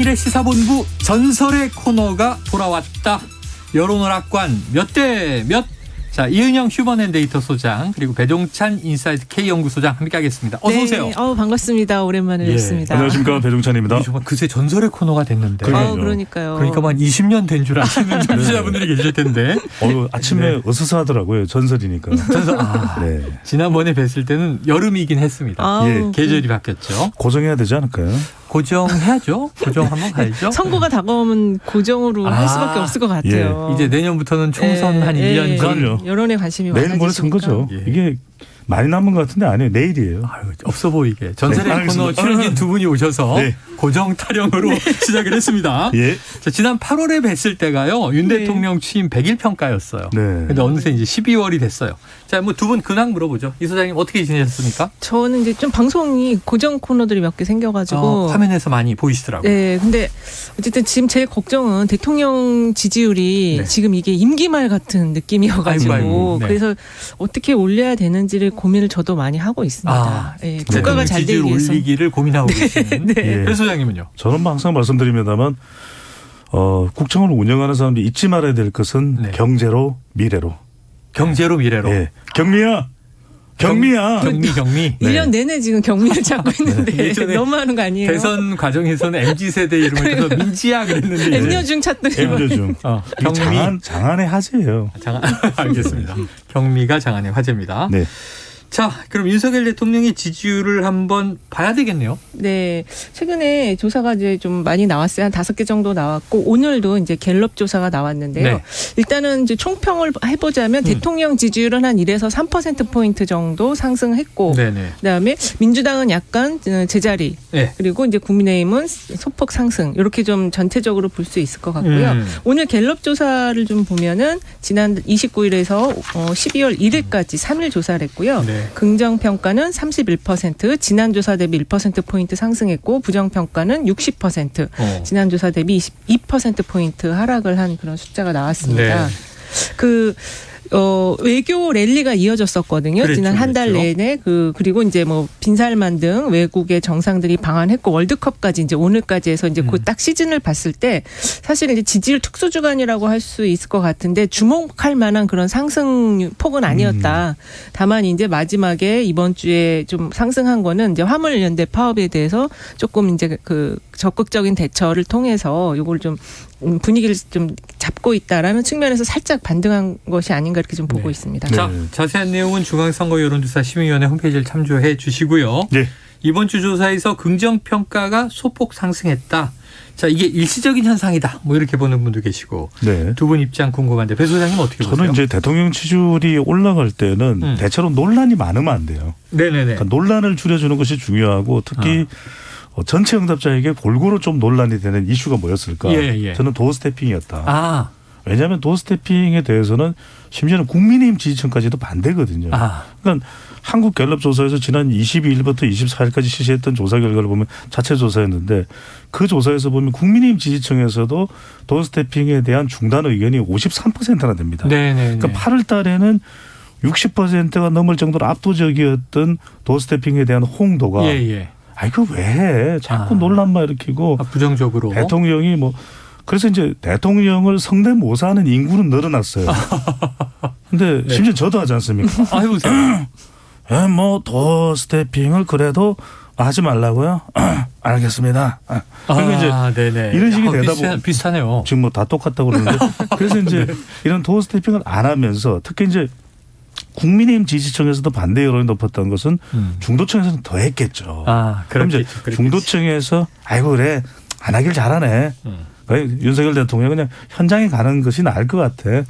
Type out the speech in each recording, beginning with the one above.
일의 시사본부 전설의 코너가 돌아왔다. 여론오락관 몇 대 몇. 자, 이은영 휴먼앤데이터 소장 그리고 배종찬 인사이트 K연구소장 함께하겠습니다. 어서 네, 오세요. 반갑습니다. 오랜만에 뵙습니다. 안녕하십니까, 배종찬입니다. 정말 그새 전설의 코너가 됐는데. 그러니까요. 그러니까 한 20년 된 줄 아시는 청취자분들이 계실 텐데. 아침에 어수선하더라고요. 전설이니까. 네. 지난번에 뵀을 때는 여름이긴 했습니다. 계절이 바뀌었죠. 고정해야 되지 않을까요? 고정해야죠. 고정 한번 가야죠. 선거가 다가오면 고정으로 할 수밖에 없을 것 같아요. 이제 내년부터는 총선 한 1년 전. 여론에 관심이 내일 모레 많아지시니까. 선거죠. 이게 많이 남은 것 같은데 아니에요. 내일이에요. 없어 보이게. 전설의 코너 출연진 두 분이 오셔서 고정 타령으로 시작을 했습니다. 자, 지난 8월에 뵀을 때가요. 윤 대통령 취임 100일 평가였어요. 근데 어느새 이제 12월이 됐어요. 자, 뭐 두 분 근황 물어보죠. 이 소장님 어떻게 지내셨습니까? 저는 이제 좀 방송이 고정 코너들이 몇 개 생겨가지고 화면에서 많이 보이시더라고요. 네, 근데 어쨌든 지금 제 걱정은 대통령 지지율이 지금 이게 임기말 같은 느낌이어가지고 아이고. 그래서 어떻게 올려야 되는지를 고민을 저도 많이 하고 있습니다. 국가가 잘 되기 위해서. 지지율 올리기를 고민하고 계시는. 배 소장님은요? 저는 항상 말씀드립니다만 국정을 운영하는 사람들이 잊지 말아야 될 것은 경제로 미래로. 경제로 미래로. 경미야. 경미. 1년 내내 지금 경미를 찾고 있는데 너무하는 거 아니에요? 대선 과정에서는 MZ세대 이름을 써서 민지야 그랬는데. M여중 찾더니. M여중. 경미. 장안의 화제예요. 알겠습니다. 경미가 장안의 화제입니다. 네. 자, 그럼 윤석열 대통령의 지지율을 한번 봐야 되겠네요. 네. 최근에 조사가 이제 좀 많이 나왔어요. 한 5개 정도 나왔고, 오늘도 이제 갤럽 조사가 나왔는데요. 일단은 이제 총평을 해보자면 대통령 지지율은 한 1에서 3%포인트 정도 상승했고, 그다음에 민주당은 약간 제자리, 그리고 이제 국민의힘은 소폭 상승, 이렇게 좀 전체적으로 볼 수 있을 것 같고요. 오늘 갤럽 조사를 좀 보면은 지난 29일에서 12월 1일까지 3일 조사를 했고요. 긍정평가는 31%, 지난 조사 대비 1%포인트 상승했고 부정평가는 60%, 지난 조사 대비 22%포인트 하락을 한 그런 숫자가 나왔습니다. 외교 랠리가 이어졌었거든요. 지난 한 달 내내 그리고 이제 뭐 빈살만 등 외국의 정상들이 방한했고 월드컵까지 이제 오늘까지 해서 이제 그 딱 시즌을 봤을 때 사실 이제 지지율 특수 주간이라고 할 수 있을 것 같은데 주목할 만한 그런 상승 폭은 아니었다. 다만 이제 마지막에 이번 주에 좀 상승한 거는 이제 화물 연대 파업에 대해서 조금 이제 그 적극적인 대처를 통해서 요걸 좀 분위기를 좀 잡고 있다라는 측면에서 살짝 반등한 것이 아닌가 이렇게 좀 보고 있습니다. 자, 자세한 내용은 중앙선거 여론조사 심의위원회 홈페이지를 참조해 주시고요. 이번 주 조사에서 긍정평가가 소폭 상승했다. 자, 이게 일시적인 현상이다. 뭐 이렇게 보는 분도 계시고. 두 분 입장 궁금한데 배 소장님 어떻게 보세요? 저는 이제 대통령 지지율이 올라갈 때는 대체로 논란이 많으면 안 돼요. 그러니까 논란을 줄여주는 것이 중요하고 특히 전체 응답자에게 골고루 좀 논란이 되는 이슈가 뭐였을까? 저는 도어 스태핑이었다. 왜냐하면 도어 스태핑에 대해서는 심지어는 국민의힘 지지층까지도 반대거든요. 그러니까 한국 갤럽 조사에서 지난 22일부터 24일까지 실시했던 조사 결과를 보면 자체 조사였는데 그 조사에서 보면 국민의힘 지지층에서도 도어 스태핑에 대한 중단 의견이 53%나 됩니다. 그러니까 8월 달에는 60%가 넘을 정도로 압도적이었던 도어 스태핑에 대한 호응도가 그 왜 해? 자꾸 논란만 일으키고 부정적으로 대통령이 뭐 그래서 이제 대통령을 성대모사하는 인구는 늘어났어요. 근데 심지어 저도 하지 않습니까? 해보세요. 뭐 도어 스태핑을 그래도 하지 말라고요? 알겠습니다. 그러니까 이제 이런 식이 되다 보면 비슷하네요. 지금 뭐 다 똑같다고 그러는데 그래서 이제 이런 도어 스태핑을 안 하면서 특히 이제 국민의힘 지지층에서도 반대 여론이 높았던 것은 중도층에서는 더 했겠죠. 그럼 이제 중도층에서 아이고 그래 안 하길 잘하네. 윤석열 대통령은 그냥 현장에 가는 것이 나을 것 같아.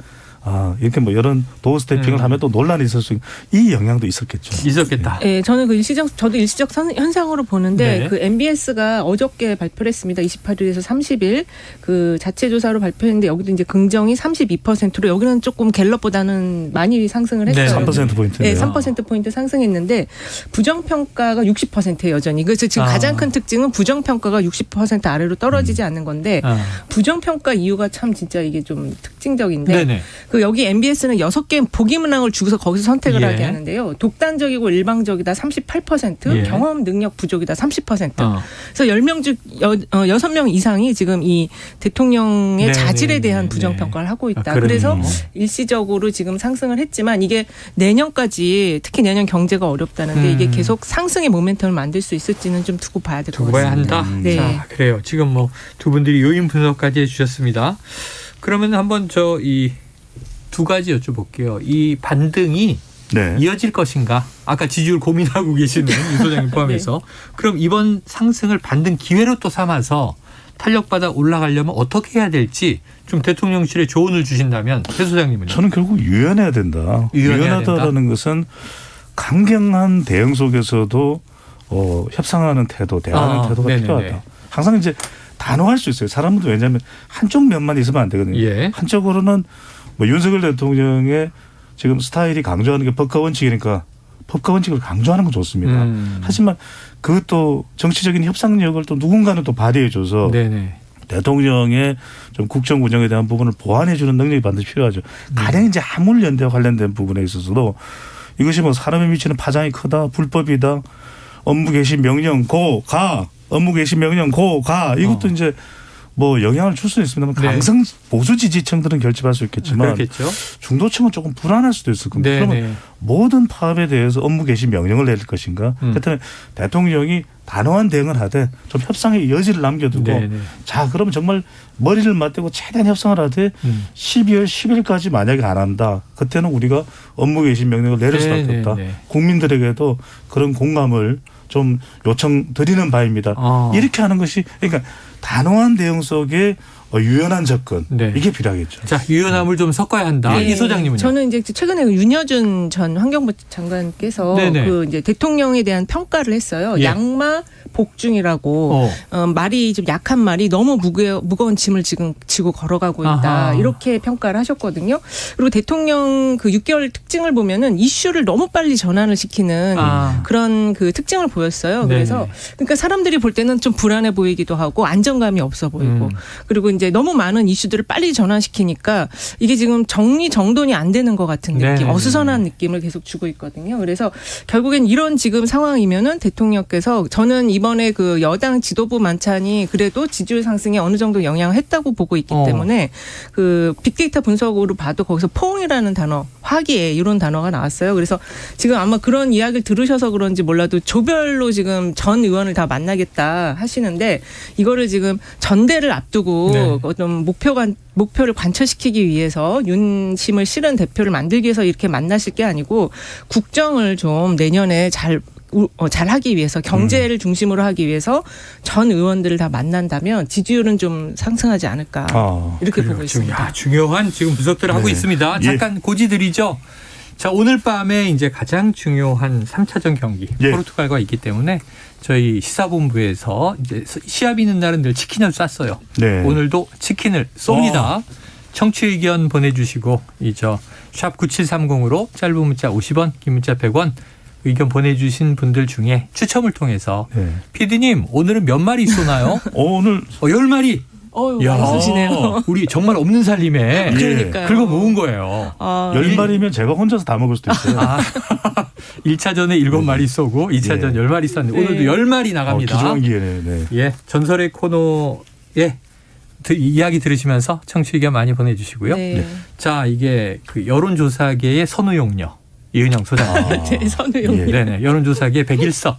이렇게 뭐 이런 도어 스태핑을 하면 또 논란이 있을 수 있는 이 영향도 있었겠죠. 있었겠다. 저는 저도 일시적 현상으로 보는데 그 MBS가 어저께 발표를 했습니다. 28일에서 30일 그 자체 조사로 발표했는데 여기도 이제 긍정이 32%로 여기는 조금 갤럽보다는 많이 상승을 했어요. 3%포인트네요. 3%포인트 상승했는데 부정평가가 60%예요, 여전히. 그래서 지금 가장 큰 특징은 부정평가가 60% 아래로 떨어지지 않는 건데 부정평가 이유가 참 진짜 이게 좀 특징적인데 그 여기 MBS는 6개 보기 문항을 주고서 거기서 선택을 예. 하게 하는데요. 독단적이고 일방적이다 38%, 예. 경험 능력 부족이다 30%. 그래서 10명 중 6명 이상이 지금 이 대통령의 네, 자질에 네, 대한 네, 부정평가를 하고 있다. 아, 그래서 일시적으로 지금 상승을 했지만 이게 내년까지 특히 내년 경제가 어렵다는데 이게 계속 상승의 모멘텀을 만들 수 있을지는 좀 두고 봐야 될 것 같습니다. 두고 봐야 한다. 네. 자, 그래요. 지금 뭐 두 분들이 요인 분석까지 해주셨습니다. 그러면 한번 저 이 두 가지 여쭤볼게요. 이 반등이 네. 이어질 것인가? 아까 지지율 고민하고 계시는 유 소장님 포함해서. 네. 그럼 이번 상승을 반등 기회로 또 삼아서 탄력받아 올라가려면 어떻게 해야 될지 좀 대통령실에 조언을 주신다면 배 소장님은요? 저는 결국 유연해야 된다. 유연하다라는 것은 강경한 대응 속에서도 협상하는 태도, 대화하는 태도가 네네네. 필요하다. 항상 이제 단호할 수 있어요. 사람도 왜냐하면 한쪽 면만 있으면 안 되거든요. 예. 한쪽으로는 뭐 윤석열 대통령의 지금 스타일이 강조하는 게 법과 원칙이니까 법과 원칙을 강조하는 건 좋습니다. 하지만 그것도 정치적인 협상력을 또 누군가는 또 발휘해줘서 네네. 대통령의 좀 국정 운영에 대한 부분을 보완해주는 능력이 반드시 필요하죠. 가령 이제 화물연대와 관련된 부분에 있어서도 이것이 뭐 사람에 미치는 파장이 크다, 불법이다, 업무 개시 명령 고 가, 업무 개시 명령 고 가 이것도 이제 뭐 영향을 줄 수는 있습니다만 네. 강성 보수 지지층들은 결집할 수 있겠지만 그렇겠죠. 중도층은 조금 불안할 수도 있을 겁니다. 네, 그러면 네. 모든 파업에 대해서 업무 개시 명령을 내릴 것인가? 그때는 대통령이 단호한 대응을 하되 좀 협상의 여지를 남겨두고 네, 네. 자 그러면 정말 머리를 맞대고 최대한 협상을 하되 12월 10일까지 만약에 안 한다. 그때는 우리가 업무 개시 명령을 내릴 수밖에 네, 없다. 네, 네. 국민들에게도 그런 공감을 좀 요청드리는 바입니다. 이렇게 하는 것이 그러니까 단호한 대응 속에 유연한 접근 네. 이게 필요하겠죠. 자, 유연함을 좀 섞어야 한다. 네. 이 소장님은요? 저는 이제 최근에 윤여준 전 환경부 장관께서 네네. 그 이제 대통령에 대한 평가를 했어요. 예. 양마 복중이라고 말이 좀 약한 말이 너무 무거운 짐을 지금 지고 걸어가고 있다. 아하. 이렇게 평가를 하셨거든요. 그리고 대통령 그 6개월 특징을 보면은 이슈를 너무 빨리 전환을 시키는 그런 그 특징을 보였어요. 네네. 그래서 그러니까 사람들이 볼 때는 좀 불안해 보이기도 하고 안정감이 없어 보이고 그리고 이제 너무 많은 이슈들을 빨리 전환시키니까 이게 지금 정리정돈이 안 되는 것 같은 느낌, 네네네. 어수선한 느낌을 계속 주고 있거든요. 그래서 결국엔 이런 지금 상황이면은 대통령께서 저는 이번에 그 여당 지도부 만찬이 그래도 지지율 상승에 어느 정도 영향을 했다고 보고 있기 때문에 그 빅데이터 분석으로 봐도 거기서 포옹이라는 단어, 화기애 이런 단어가 나왔어요. 그래서 지금 아마 그런 이야기를 들으셔서 그런지 몰라도 조별로 지금 전 의원을 다 만나겠다 하시는데 이거를 지금 전대를 앞두고 네. 어떤 목표를 관철시키기 위해서 윤심을 실은 대표를 만들기 위해서 이렇게 만나실 게 아니고 국정을 좀 내년에 잘 하기 위해서 경제를 중심으로 하기 위해서 전 의원들을 다 만난다면 지지율은 좀 상승하지 않을까 이렇게 보고 있습니다. 중요한 지금 분석들을 하고 있습니다. 잠깐 고지드리죠. 자, 오늘 밤에 이제 가장 중요한 3차전 경기 포르투갈과 있기 때문에 저희 시사본부에서 이제 시합이 있는 날은 늘 치킨을 쐈어요. 네. 오늘도 치킨을 쏩니다. 청취 의견 보내주시고 샵 9730으로 짧은 문자 50원, 긴 문자 100원 의견 보내주신 분들 중에 추첨을 통해서 PD님 오늘은 몇 마리 쏘나요? 오늘 10마리. 많이 쏘시네요. 우리 정말 없는 살림에 그러니까요. 긁어 모은 거예요. 10마리면 제가 혼자서 다 먹을 수도 있어요. 1차전에 7마리 쏘고 2차전 10마리 쐈는데 오늘도 10마리 나갑니다. 기중한 기회네. 네. 예, 전설의 코너에 이야기 들으시면서 청취 의견 많이 보내주시고요. 네. 자, 이게 그 여론조사계의 선우용녀. 이은영 소장님. 네, 선우용. 네네. 여론조사계 백일섭.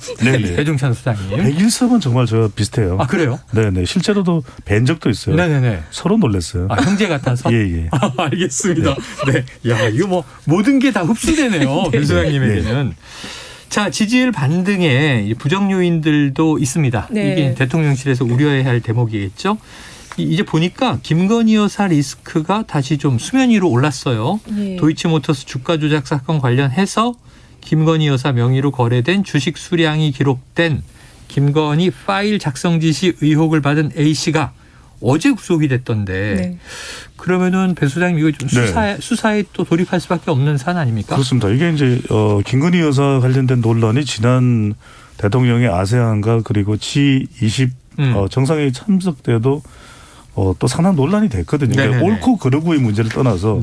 배종찬 소장님. 백일섭은 정말 저 비슷해요. 아, 그래요? 네네. 실제로도 뵌 적도 있어요. 네네네. 서로 놀랐어요. 형제 같아서? 예. 알겠습니다. 네. 야, 이거 뭐 모든 게 다 흡수되네요. 배 소장님에게는. 자, 지지율 반등에 부정 요인들도 있습니다. 네. 이게 대통령실에서 우려해야 할 대목이겠죠. 이제 보니까 김건희 여사 리스크가 다시 좀 수면 위로 올랐어요. 도이치모터스 주가 조작 사건 관련해서 김건희 여사 명의로 거래된 주식 수량이 기록된 김건희 파일 작성 지시 의혹을 받은 A씨가 어제 구속이 됐던데 그러면은 배 소장님 이거 좀 수사에 또 돌입할 수밖에 없는 사안 아닙니까? 그렇습니다. 이게 이제 김건희 여사 관련된 논란이 지난 대통령의 아세안과 그리고 G20 정상회의 참석 때도 또 상당 논란이 됐거든요. 그러니까 옳고 그르고의 문제를 떠나서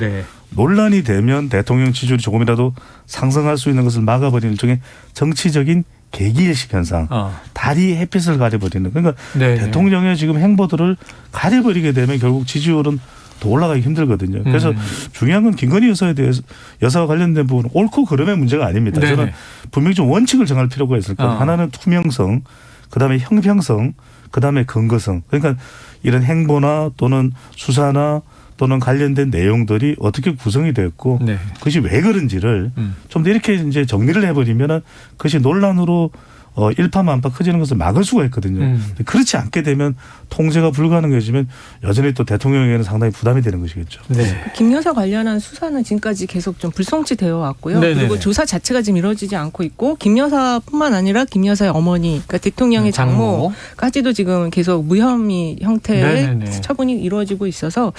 논란이 되면 대통령 지지율이 조금이라도 상승할 수 있는 것을 막아버리는 일종의 정치적인 계기일식 현상, 다리 햇빛을 가려버리는 그러니까 네네. 대통령의 지금 행보들을 가려버리게 되면 결국 지지율은 더 올라가기 힘들거든요. 그래서 중요한 건 김건희 여사와 관련된 부분은 옳고 그름의 문제가 아닙니다. 네네. 저는 분명히 좀 원칙을 정할 필요가 있을 거예요. 하나는 투명성, 그다음에 형평성, 그다음에 근거성. 그러니까 이런 행보나 또는 수사나 또는 관련된 내용들이 어떻게 구성이 됐고 네. 그것이 왜 그런지를 좀 더 이렇게 이제 정리를 해버리면은 그것이 논란으로 일파만파 커지는 것을 막을 수가 있거든요. 그렇지 않게 되면 통제가 불가능해지면 여전히 또 대통령에게는 상당히 부담이 되는 것이겠죠. 네. 김 여사 관련한 수사는 지금까지 계속 좀 불송치되어 왔고요. 네네네. 그리고 조사 자체가 지금 이루어지지 않고 있고 김 여사뿐만 아니라 김 여사의 어머니, 그러니까 대통령의 장모까지도 지금 계속 무혐의 형태의 네네네. 처분이 이루어지고 있어서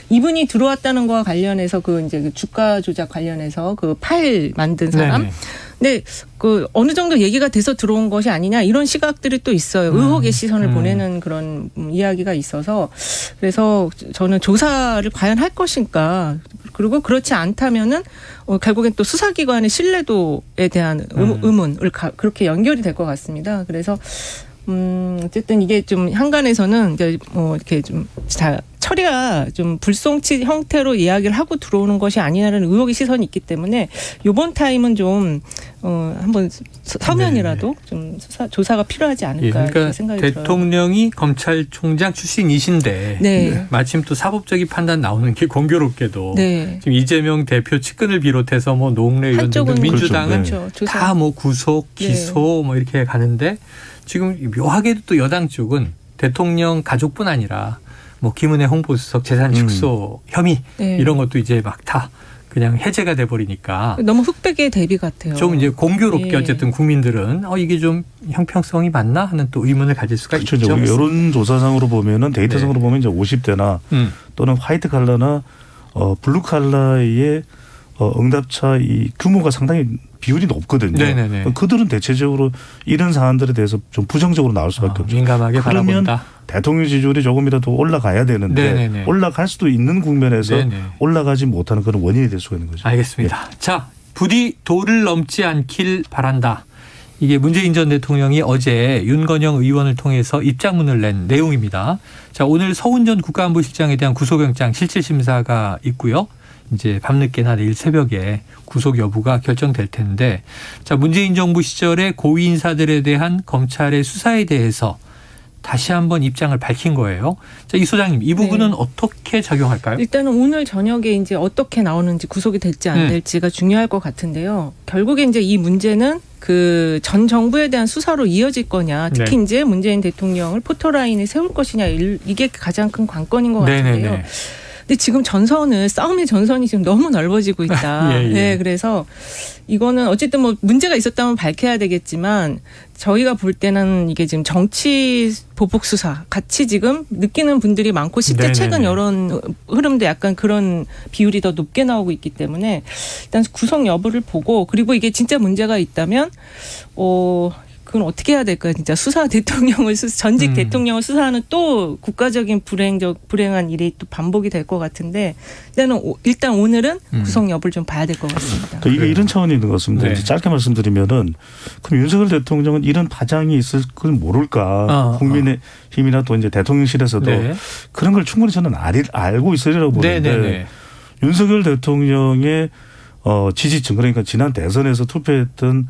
이분이 들어왔다는 거와 관련해서 그 이제 그 주가 조작 관련해서 그 파일 만든 사람. 네네. 근데 그 어느 정도 얘기가 돼서 들어온 것이 아니냐 이런 시각들이 또 있어요. 의혹의 시선을 보내는 그런 이야기가 있어서 그래서 저는 조사를 과연 할 것인가 그리고 그렇지 않다면은 결국엔 또 수사기관의 신뢰도에 대한 의문을 그렇게 연결이 될 것 같습니다. 그래서 어쨌든 이게 좀 한간에서는 이제 이렇게 좀 다 처리가 좀 불송치 형태로 이야기를 하고 들어오는 것이 아니냐는 의혹의 시선이 있기 때문에 이번 타임은 좀 한번 서면이라도 좀 조사가 필요하지 않을까 그러니까 생각이 들어요. 대통령이 검찰총장 출신이신데 네. 마침 또 사법적인 판단 나오는 게 공교롭게도 네. 지금 이재명 대표 측근을 비롯해서 뭐 노웅래 의원 등 민주당은 그렇죠. 다 뭐 구속, 기소 네. 뭐 이렇게 가는데 지금 묘하게도 또 여당 쪽은 대통령 가족뿐 아니라 뭐 김은혜 홍보수석 재산 축소 혐의 네. 이런 것도 이제 막 다 그냥 해제가 돼 버리니까 너무 흑백의 대비 같아요. 좀 이제 공교롭게 네. 어쨌든 국민들은 이게 좀 형평성이 맞나 하는 또 의문을 가질 수가 그렇죠. 있죠. 여론조사상으로 보면은 데이터상으로 네. 보면 이제 50대나 또는 화이트 칼라나 블루 칼라의 응답차 이 규모가 상당히 비율이 높거든요. 네네네. 그들은 대체적으로 이런 사안들에 대해서 좀 부정적으로 나올 수밖에 없죠. 민감하게 그러면 바라본다. 대통령 지지율이 조금이라도 올라가야 되는데 네네네. 올라갈 수도 있는 국면에서 네네. 올라가지 못하는 그런 원인이 될 수가 있는 거죠. 알겠습니다. 네. 자, 부디 도를 넘지 않길 바란다. 이게 문재인 전 대통령이 어제 윤건영 의원을 통해서 입장문을 낸 내용입니다. 자, 오늘 서훈 전 국가안보실장에 대한 구속영장 실질심사가 있고요. 이제 밤늦게나 내일 새벽에 구속 여부가 결정될 텐데, 자, 문재인 정부 시절에 고위 인사들에 대한 검찰의 수사에 대해서 다시 한번 입장을 밝힌 거예요. 자, 이 소장님, 이 부분은 네. 어떻게 작용할까요? 일단은 오늘 저녁에 이제 어떻게 나오는지 구속이 될지 안 될지가 중요할 것 같은데요. 결국에 이제 이 문제는 그 전 정부에 대한 수사로 이어질 거냐, 특히 네. 이제 문재인 대통령을 포토라인에 세울 것이냐, 이게 가장 큰 관건인 것 같은데요. 네네네. 근데 지금 싸움의 전선이 지금 너무 넓어지고 있다. 예, 예. 네, 그래서 이거는 어쨌든 뭐 문제가 있었다면 밝혀야 되겠지만 저희가 볼 때는 이게 지금 정치 보복 수사 같이 지금 느끼는 분들이 많고 실제 네네네. 최근 여론 흐름도 약간 그런 비율이 더 높게 나오고 있기 때문에 일단 구속 여부를 보고 그리고 이게 진짜 문제가 있다면 그건 어떻게 해야 될까요? 진짜 전직 대통령을 수사하는 또 국가적인 불행한 일이 또 반복이 될 것 같은데 일단 오늘은 구속 여부를 좀 봐야 될 것 같습니다. 이게 이런 차원이 있는 것 같습니다. 네. 짧게 말씀드리면은 그럼 윤석열 대통령은 이런 파장이 있을 걸 모를까? 국민의힘이나 또 이제 대통령실에서도 네. 그런 걸 충분히 저는 알고 있으리라고 보는데 네네네. 윤석열 대통령의 지지층 그러니까 지난 대선에서 투표했던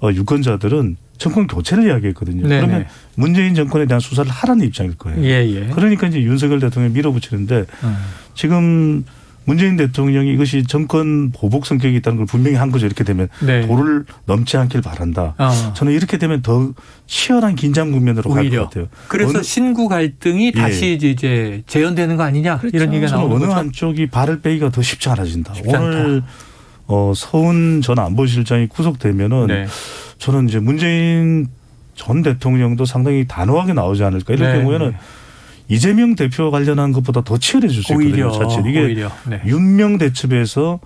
유권자들은 정권 교체를 이야기했거든요. 네네. 그러면 문재인 정권에 대한 수사를 하라는 입장일 거예요. 예예. 그러니까 이제 윤석열 대통령이 밀어붙이는데 지금 문재인 대통령이 이것이 정권 보복 성격이 있다는 걸 분명히 한 거죠. 이렇게 되면 네. 도를 넘지 않길 바란다. 저는 이렇게 되면 더 치열한 긴장 국면으로 갈 것 같아요. 그래서 신구 갈등이 다시 이제 재현되는 거 아니냐 그렇죠. 이런 얘기가 나오는 어느 거죠. 한쪽이 발을 빼기가 더 쉽지 않아진다. 오늘 서훈 전 안보실장이 구속되면은 네. 저는 이제 문재인 전 대통령도 상당히 단호하게 나오지 않을까. 이럴 네. 경우에는 이재명 대표 관련한 것보다 더 치열해질 수 있거든요. 자칫 이게 네. 윤명 대첩에서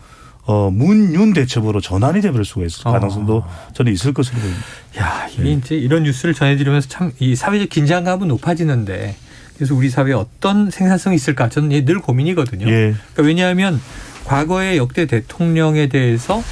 문윤 대첩으로 전환이 되버릴 수가 있을 가능성도 저는 있을 것으로 보입니다. 야, 이게 이제 이런 뉴스를 전해드리면서 참 이 사회적 긴장감은 높아지는데 그래서 우리 사회에 어떤 생산성이 있을까 저는 늘 고민이거든요. 예. 그러니까 왜냐하면 과거의 역대 대통령에 대해서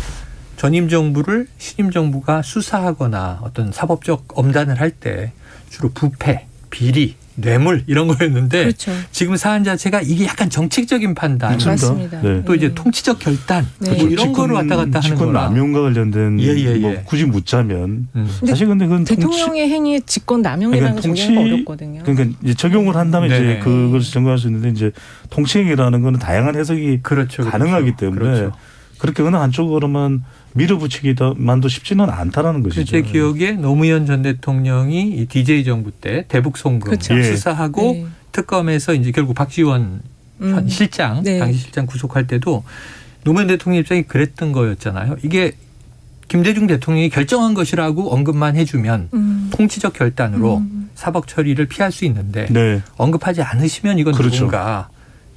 전임 정부를 신임 정부가 수사하거나 어떤 사법적 엄단을 할 때 주로 부패, 비리, 뇌물 이런 거였는데 그렇죠. 지금 사안 자체가 이게 약간 정책적인 판단, 맞습니다. 네. 또 이제 통치적 결단 네. 뭐 이런 거를 왔다 갔다 하는 직권 거라. 남용과 관련된 뭐 굳이 묻자면 사실 근데 그건 대통령의 행위에 직권 남용이라는 건 정리하기가 어렵거든요. 그러니까 이제 적용을 한다면 네네. 이제 그것을 적용할 수 있는데 이제 통치행위라는 거는 다양한 해석이 그렇죠, 가능하기 때문에 그렇죠. 그렇게 어느 한쪽으로만 밀어붙이기만도 쉽지는 않다라는 것이죠. 제 기억에 노무현 전 대통령이 이 DJ 정부 때 대북 송금 그렇죠. 수사하고 네. 특검에서 이제 결국 박지원 실장, 네. 당시 실장 구속할 때도 노무현 대통령 입장이 그랬던 거였잖아요. 이게 김대중 대통령이 결정한 것이라고 언급만 해주면 통치적 결단으로 사법 처리를 피할 수 있는데 네. 언급하지 않으시면 이건 그렇죠. 누군가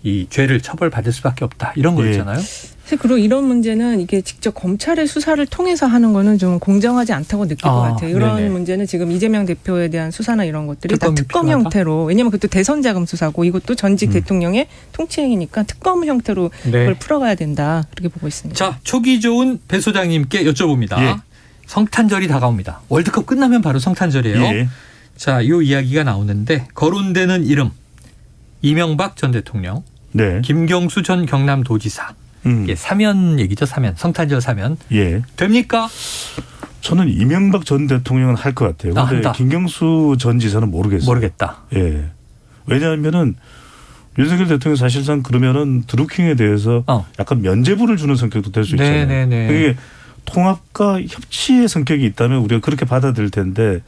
이 죄를 처벌받을 수밖에 없다. 이런 거였잖아요. 사실 그리고 이런 문제는 이게 직접 검찰의 수사를 통해서 하는 거는 좀 공정하지 않다고 느낄 것 같아요. 이런 네네. 문제는 지금 이재명 대표에 대한 수사나 이런 것들이 다 특검 필요하다? 형태로, 왜냐하면 그것도 대선 자금 수사고 이것도 전직 대통령의 통치행위니까 특검 형태로 그걸 풀어가야 된다. 그렇게 보고 있습니다. 자, 초기 좋은 배 소장님께 여쭤봅니다. 예. 성탄절이 다가옵니다. 월드컵 끝나면 바로 성탄절이에요. 예. 자, 이 이야기가 나오는데 거론되는 이름 이명박 전 대통령, 네. 김경수 전 경남도지사. 이게 사면 얘기죠. 사면. 성탄절 사면. 예. 됩니까? 저는 이명박 전 대통령은 할 것 같아요. 그런데 한다. 김경수 전 지사는 모르겠어요. 모르겠다. 예. 왜냐하면은 윤석열 대통령 사실상 그러면은 드루킹에 대해서 약간 면죄부를 주는 성격도 될 수 있잖아요. 네네네. 그게 통합과 협치의 성격이 있다면 우리가 그렇게 받아들일 텐데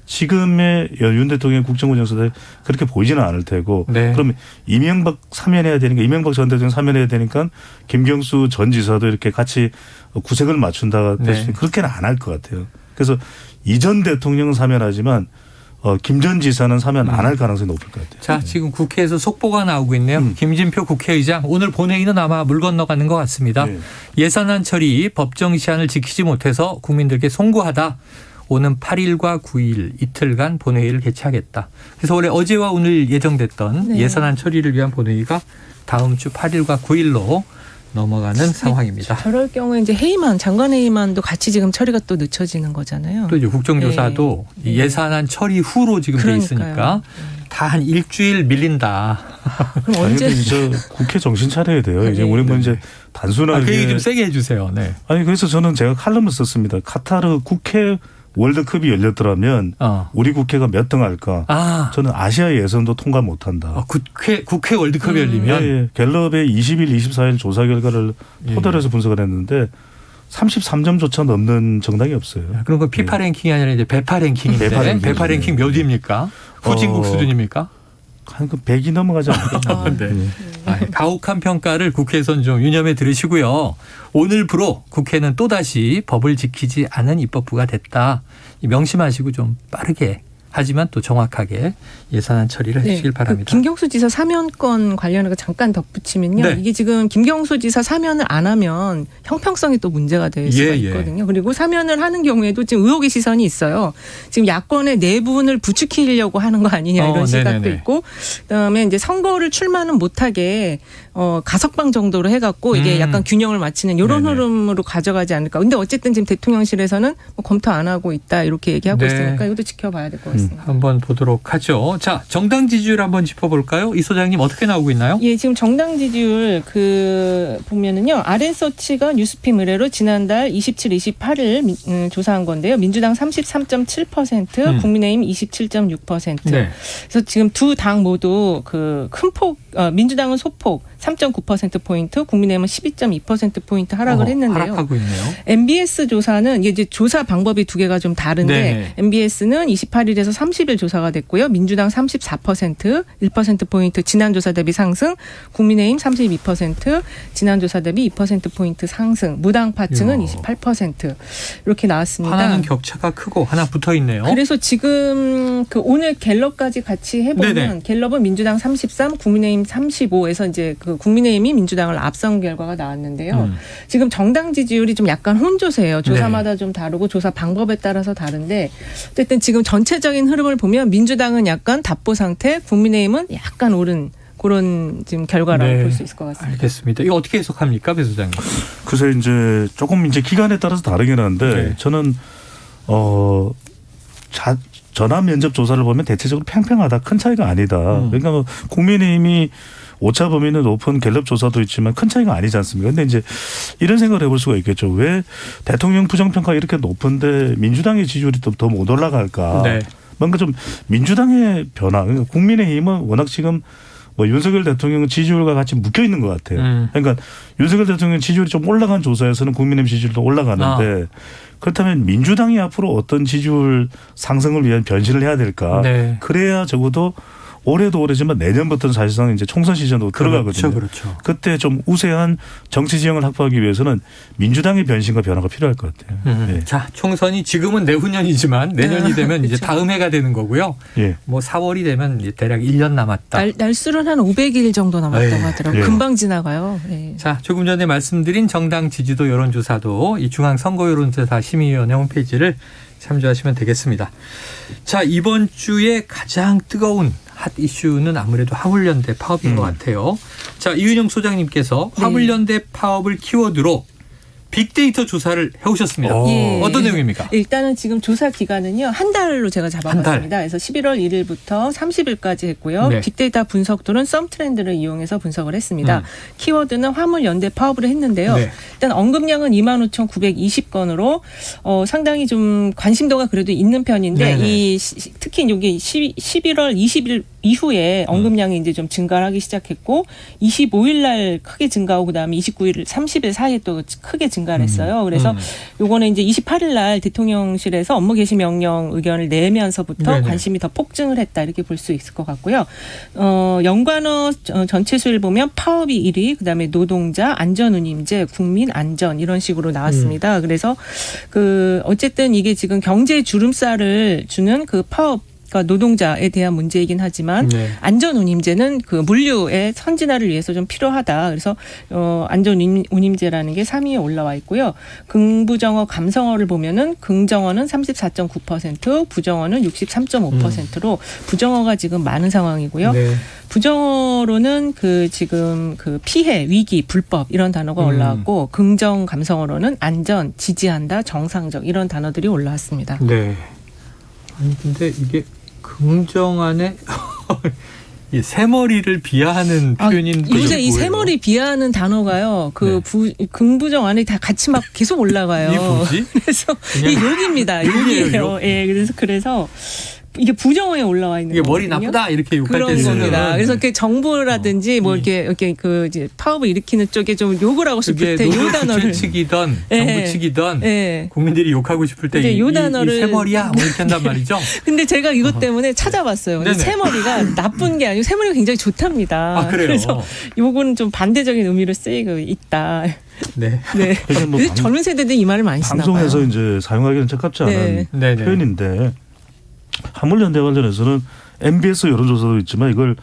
지금의 윤 대통령 국정원 정서대 그렇게 보이지는 않을 테고 네. 그러면 이명박 사면해야 되니까 이명박 전 대통령 사면해야 되니까 김경수 전 지사도 이렇게 같이 구색을 맞춘다. 네. 그렇게는 안 할 것 같아요. 그래서 이 전 대통령은 사면하지만 김 전 지사는 사면 안 할 가능성이 높을 것 같아요. 자, 지금 국회에서 속보가 나오고 있네요. 김진표 국회의장 오늘 본회의는 아마 물 건너가는 것 같습니다. 네. 예산안 처리 법정 시한을 지키지 못해서 국민들께 송구하다. 오는 8일과 9일 이틀간 본회의를 개최하겠다. 그래서 원래 어제와 오늘 예정됐던 네. 예산안 처리를 위한 본회의가 다음 주 8일과 9일로 넘어가는 상황입니다. 저럴 경우에 이제 회의만, 장관 회의만도 같이 지금 처리가 또 늦춰지는 거잖아요. 또 이제 국정조사도 네. 예산안 처리 후로 지금 돼 있으니까 다 한 일주일 밀린다. 그럼 언제? 저 국회 정신 차려야 돼요. 이제 우리 뭐 이제 단순하게 그 얘기 좀 세게 해주세요. 네. 아니 그래서 저는 제가 칼럼을 썼습니다. 카타르 국회 월드컵이 열렸더라면 우리 국회가 몇 등 할까? 저는 아시아 예선도 통과 못한다. 국회 월드컵이 열리면? 예. 갤럽의 20일, 24일 조사 결과를 토대로 해서 분석을 했는데 33점조차 넘는 정당이 없어요. 그럼 그 피파 랭킹이 아니라 이제 배파 랭킹인데 배파 랭킹 몇 위입니까? 후진국 수준입니까? 한 100이 넘어가지 않을까. 네. 가혹한 평가를 국회에서는 좀 유념해 들으시고요. 오늘부로 국회는 또다시 법을 지키지 않은 입법부가 됐다. 명심하시고 좀 빠르게 하지만 또 정확하게 예산안 처리를 해주시길 바랍니다. 그 김경수 지사 사면권 관련해서 잠깐 덧붙이면요. 네. 이게 지금 김경수 지사 사면을 안 하면 형평성이 또 문제가 될 수가 있거든요. 그리고 사면을 하는 경우에도 지금 의혹의 시선이 있어요. 지금 야권의 내분을 부추기려고 하는 거 아니냐 이런 시각도 있고, 그다음에 이제 선거를 출마는 못하게 가석방 정도로 해갖고 이게 약간 균형을 맞추는 이런 흐름으로 가져가지 않을까. 근데 어쨌든 지금 대통령실에서는 뭐 검토 안 하고 있다 이렇게 얘기하고 있으니까 이것도 지켜봐야 될 것 같습니다. 한번 보도록 하죠. 자, 정당 지지율 한번 짚어볼까요? 이 소장님 어떻게 나오고 있나요? 예, 지금 정당 지지율 보면은요. RS서치가 뉴스픽 의뢰로 지난달 27, 28일 조사한 건데요. 민주당 33.7%, 국민의힘 27.6%. 네. 그래서 지금 두 당 모두 그 큰 민주당은 소폭 3.9%포인트, 국민의힘은 12.2%포인트 하락을 했는데요. 하락하고 있네요. MBS 조사는 이게 조사 방법이 두 개가 좀 다른데 네네. MBS는 28일에서 30일 조사가 됐고요. 민주당 34%, 1%포인트 지난 조사 대비 상승, 국민의힘 32%, 지난 조사 대비 2%포인트 상승, 무당 파층은 28% 이렇게 나왔습니다. 하나는 격차가 크고 하나 붙어 있네요. 그래서 지금 오늘 갤럽까지 같이 해보면 네네. 갤럽은 민주당 33, 국민의힘 35에서 이제 국민의힘이 민주당을 앞선 결과가 나왔는데요. 지금 정당 지지율이 좀 약간 혼조세요. 조사마다 좀 다르고 조사 방법에 따라서 다른데 어쨌든 지금 전체적인 흐름을 보면 민주당은 약간 답보 상태, 국민의힘은 약간 오른 그런 지금 결과라고 네. 볼 수 있을 것 같습니다. 알겠습니다. 이거 어떻게 해석합니까, 배 소장님? 그래서 이제 조금 이제 기간에 따라서 다르긴 한데 네. 저는 전화 면접 조사를 보면 대체적으로 팽팽하다, 큰 차이가 아니다. 그러니까 뭐 국민의힘이 오차 범위는 높은 갤럽 조사도 있지만 큰 차이가 아니지 않습니까? 근데 이제 이런 생각을 해볼 수가 있겠죠. 왜 대통령 부정평가가 이렇게 높은데 민주당의 지지율이 더 못 올라갈까? 네. 뭔가 좀 민주당의 변화. 그러니까 국민의힘은 워낙 지금 뭐 윤석열 대통령 지지율과 같이 묶여 있는 것 같아요. 그러니까 윤석열 대통령 지지율이 좀 올라간 조사에서는 국민의힘 지지율도 올라가는데 그렇다면 민주당이 앞으로 어떤 지지율 상승을 위한 변신을 해야 될까? 네. 그래야 적어도 올해도 오래지만 내년부터는 사실상 이제 총선 시즌으로 들어가거든요. 그렇죠. 그때 좀 우세한 정치 지형을 확보하기 위해서는 민주당의 변신과 변화가 필요할 것 같아요. 네. 자, 총선이 지금은 내후년이지만 내년이 되면 이제 다음 해가 되는 거고요. 예. 뭐 4월이 되면 이제 대략 1년 남았다. 날수는 한 500일 정도 남았다고 하더라고요. 예. 금방 지나가요. 예. 자, 조금 전에 말씀드린 정당 지지도 여론조사도 이 중앙선거여론조사 심의위원회 홈페이지를 참조하시면 되겠습니다. 자, 이번 주에 가장 뜨거운 핫 이슈는 아무래도 화물연대 파업인 것 같아요. 자, 이은영 소장님께서 화물연대 파업을 키워드로 빅데이터 조사를 해오셨습니다. 예. 어떤 내용입니까? 일단은 지금 조사 기간은요. 한 달로 제가 잡아봤습니다. 그래서 11월 1일부터 30일까지 했고요. 네. 빅데이터 분석툴은 썸트렌드를 이용해서 분석을 했습니다. 키워드는 화물연대 파업을 했는데요. 네. 일단 언급량은 25,920건으로 상당히 좀 관심도가 그래도 있는 편인데 네네. 특히 여기 11월 20일 이후에 언급량이 이제 좀 증가하기 시작했고 25일 날 크게 증가하고 그다음에 29일, 30일 사이에 또 크게 증가를 했어요. 그래서 요거는 이제 28일 날 대통령실에서 업무 개시 명령 의견을 내면서부터 네네. 관심이 더 폭증을 했다 이렇게 볼 수 있을 것 같고요. 연관어 전체 수를 보면 파업이 1위, 그다음에 노동자, 안전운임제, 국민 안전 이런 식으로 나왔습니다. 그래서 어쨌든 이게 지금 경제 주름살을 주는 그 파업 그러니까 노동자에 대한 문제이긴 하지만 안전운임제는 그 물류의 선진화를 위해서 좀 필요하다. 그래서 안전운임제라는 게 3위에 올라와 있고요. 긍부정어, 감성어를 보면은 긍정어는 34.9%, 부정어는 63.5%로 부정어가 지금 많은 상황이고요. 네. 부정어로는 지금 피해, 위기, 불법 이런 단어가 올라왔고 긍정 감성어로는 안전, 지지한다, 정상적 이런 단어들이 올라왔습니다. 네. 아니 근데 이게 긍정 안에 이 새머리를 비하하는 표현인 거죠. 요새 이 새머리 비하하는 단어가요. 긍부정 안에 다 같이 막 계속 올라가요. 이게 뭐지? 그래서 이 욕입니다. 욕이에요. 예, 그래서 이게 부정어에 올라와 있는 이게 머리 거거든요. 나쁘다 이렇게 욕할 그런 때는 겁니다. 그래서 정부라든지 뭐 이렇게 이제 파업을 일으키는 쪽에 좀 욕을 하고 싶을 때 요 단어를 측이든 정부 측이든 국민들이 욕하고 싶을 때 이 단어를 새머리야 뭐 이렇게 한단 말이죠. 근데 제가 이것 때문에 찾아봤어요. 근데 새머리가 나쁜 게 아니고 새머리가 굉장히 좋답니다. 아, 그래요? 그래서 요거는 좀 반대적인 의미로 쓰이고 있다. 네. 뭐 젊은 세대들이 이 말을 많이 쓰나 봐요. 방송에서 이제 사용하기는 적합지 않은 표현인데 화물연대 관련해서는 MBS 여론조사도 있지만 이걸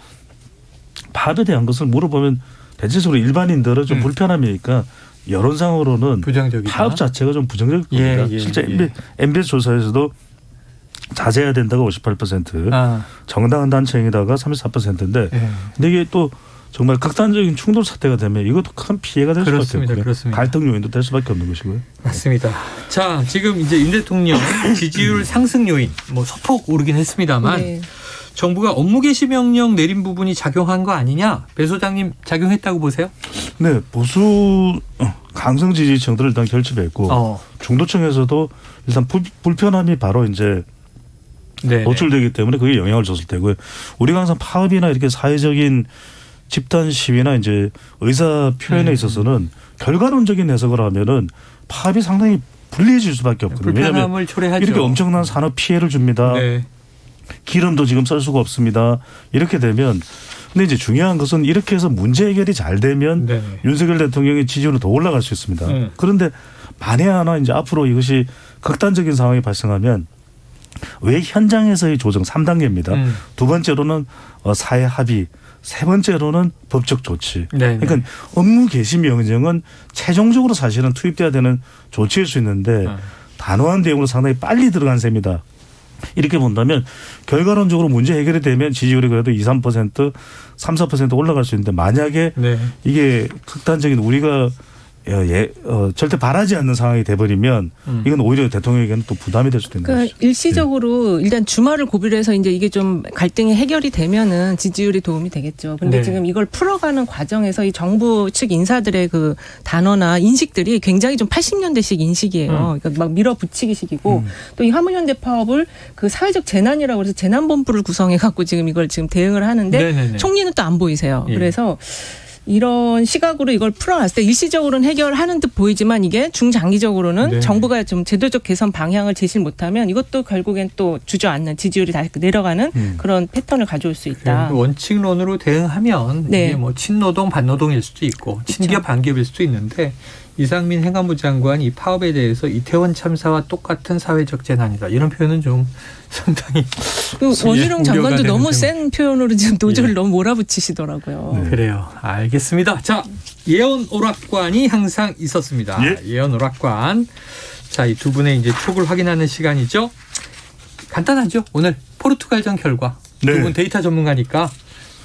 파업에 대한 것을 물어보면 대체적으로 일반인들은 좀 불편함이니까 여론상으로는 부정적이다. 파업 자체가 좀 부정적일 겁니다. 실제 MBS 조사에서도 자제해야 된다가 58%, 정당한 단체행위다가 34%인데 근데 이게 또 정말 극단적인 충돌 사태가 되면 이것도 큰 피해가 될 수밖에 없고요. 그렇습니다. 갈등 요인도 될 수밖에 없는 것이고요. 맞습니다. 자, 지금 이제 윤 대통령 지지율 상승 요인 뭐 소폭 오르긴 했습니다만 정부가 업무 개시 명령 내린 부분이 작용한 거 아니냐? 배 소장님 작용했다고 보세요? 네, 보수 강성 지지층들을 일단 결집했고 중도층에서도 일단 불편함이 바로 이제 노출되기 때문에 그게 영향을 줬을 테고요. 우리가 항상 파업이나 이렇게 사회적인 집단 시위나 이제 의사 표현에 있어서는 결과론적인 해석을 하면은 파업이 상당히 불리해질 수밖에 없거든요. 불편함을 초래하죠. 이렇게 엄청난 산업 피해를 줍니다. 기름도 지금 쓸 수가 없습니다. 이렇게 되면 근데 이제 중요한 것은 이렇게 해서 문제 해결이 잘 되면 윤석열 대통령의 지지율은 더 올라갈 수 있습니다. 그런데 만에 하나 이제 앞으로 이것이 극단적인 상황이 발생하면 왜 현장에서의 조정 3단계입니다. 두 번째로는 사회 합의. 세 번째로는 법적 조치. 그러니까 업무 개시 명령은 최종적으로 사실은 투입돼야 되는 조치일 수 있는데 단호한 대응으로 상당히 빨리 들어간 셈이다. 이렇게 본다면 결과론적으로 문제 해결이 되면 지지율이 그래도 2, 3%, 3, 4% 올라갈 수 있는데 만약에 네. 이게 극단적인 우리가 절대 바라지 않는 상황이 돼버리면 이건 오히려 대통령에게는 또 부담이 될 수도 있는 그러니까 것이죠. 일시적으로 일단 주말을 고비로 해서 이제 이게 좀 갈등이 해결이 되면은 지지율이 도움이 되겠죠. 근데 네. 지금 이걸 풀어가는 과정에서 이 정부 측 인사들의 그 단어나 인식들이 굉장히 좀 80년대식 인식이에요. 그러니까 막 밀어붙이기식이고 또 이 화물연대 파업을 그 사회적 재난이라고 해서 재난본부를 구성해 갖고 지금 이걸 지금 대응을 하는데 네네네. 총리는 또 안 보이세요. 예. 그래서 이런 시각으로 이걸 풀어놨을 때 일시적으로는 해결하는 듯 보이지만 이게 중장기적으로는 네. 정부가 좀 제도적 개선 방향을 제시를 못하면 이것도 결국엔 또 주저앉는 지지율이 다시 내려가는 그런 패턴을 가져올 수 있다. 원칙론으로 대응하면 네. 이게 뭐 친노동 반노동일 수도 있고 친기업 반기업일 수도 있는데 이상민 행안부 장관이 이 파업에 대해서 이태원 참사와 똑같은 사회적 재난이다. 이런 표현은 좀 상당히 원희룡 장관도 너무 되는 센 표현으로 지금 노조를 너무 몰아붙이시더라고요. 네. 그래요. 알겠습니다. 자, 예언 오락관이 항상 있었습니다. 예언 오락관. 자, 이 두 분의 이제 촉을 확인하는 시간이죠. 간단하죠. 오늘 포르투갈전 결과. 네. 두 분 데이터 전문가니까.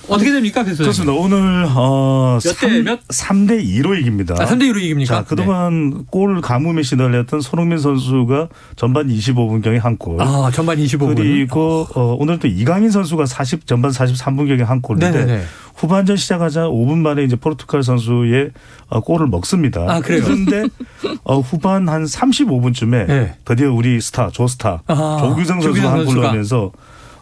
어떻게 됩니까? 그렇습니다. 오늘 몇 대 몇? 3대 2로 이깁니다. 3대 2로 이깁니까? 자, 그동안 골 가뭄에 시달렸던 손흥민 선수가 전반 25분경에 한 골. 아, 전반 25분. 그리고 오늘 또 이강인 선수가 전반 43분경에 한 골인데 네네네. 후반전 시작하자 5분 만에 이제 포르투갈 선수의 골을 먹습니다. 아, 그래요? 그런데 후반 한 35분쯤에 네. 드디어 우리 스타 조스타 조규성 선수가 한 골 넣으면서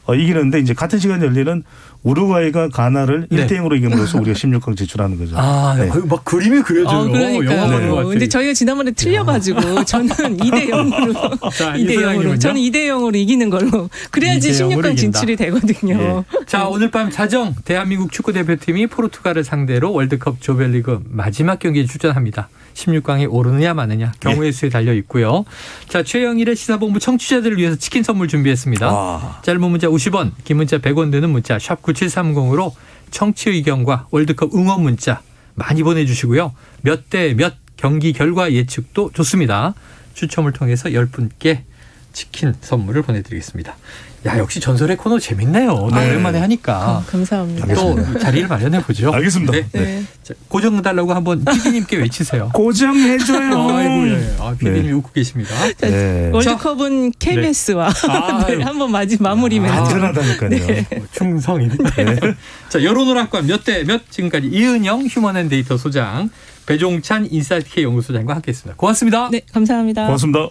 이기는데 이제 같은 시간 열리는 우루과이가 가나를 네. 1대0으로 이김으로써 우리가 16강 진출하는 거죠. 아, 네. 막 그림이 그려져요. 그러니까요. 근데 저희가 지난번에 틀려가지고 저는 2대0으로. 자, 2대0으로. 저는 2대0으로 이기는 걸로. 그래야지 16강 진출이 되거든요. 예. 자, 오늘 밤 자정 대한민국 축구대표팀이 포르투갈을 상대로 월드컵 조별리그 마지막 경기에 출전합니다. 16강에 오르느냐 마느냐 경우의 수에 달려 있고요. 자, 최영일의 시사본부 청취자들을 위해서 치킨 선물 준비했습니다. 짧은 문자 50원, 긴 문자 100원 드는 문자 샵 9730으로 청취 의견과 월드컵 응원 문자 많이 보내주시고요. 몇 대 몇 경기 결과 예측도 좋습니다. 추첨을 통해서 10분께 치킨 선물을 보내드리겠습니다. 야, 역시 전설의 코너 재밌네요. 네. 오랜만에 하니까. 감사합니다. 또 자리를 마련해 보죠. 알겠습니다. 네. 네. 자, 고정해달라고 한번 PD님께 외치세요. 고정해줘요. 아이고, 예. PD님이 네. 웃고 계십니다. 네. 월드컵은 KBS와 네. 한번 마무리 멘트. 안전하다니까요. 네. 충성이네. 네. 자, 여론오락관 몇 대 몇 지금까지 이은영 휴먼앤데이터 소장, 배종찬 인사이트K 연구소장과 함께했습니다. 고맙습니다. 네, 감사합니다. 고맙습니다.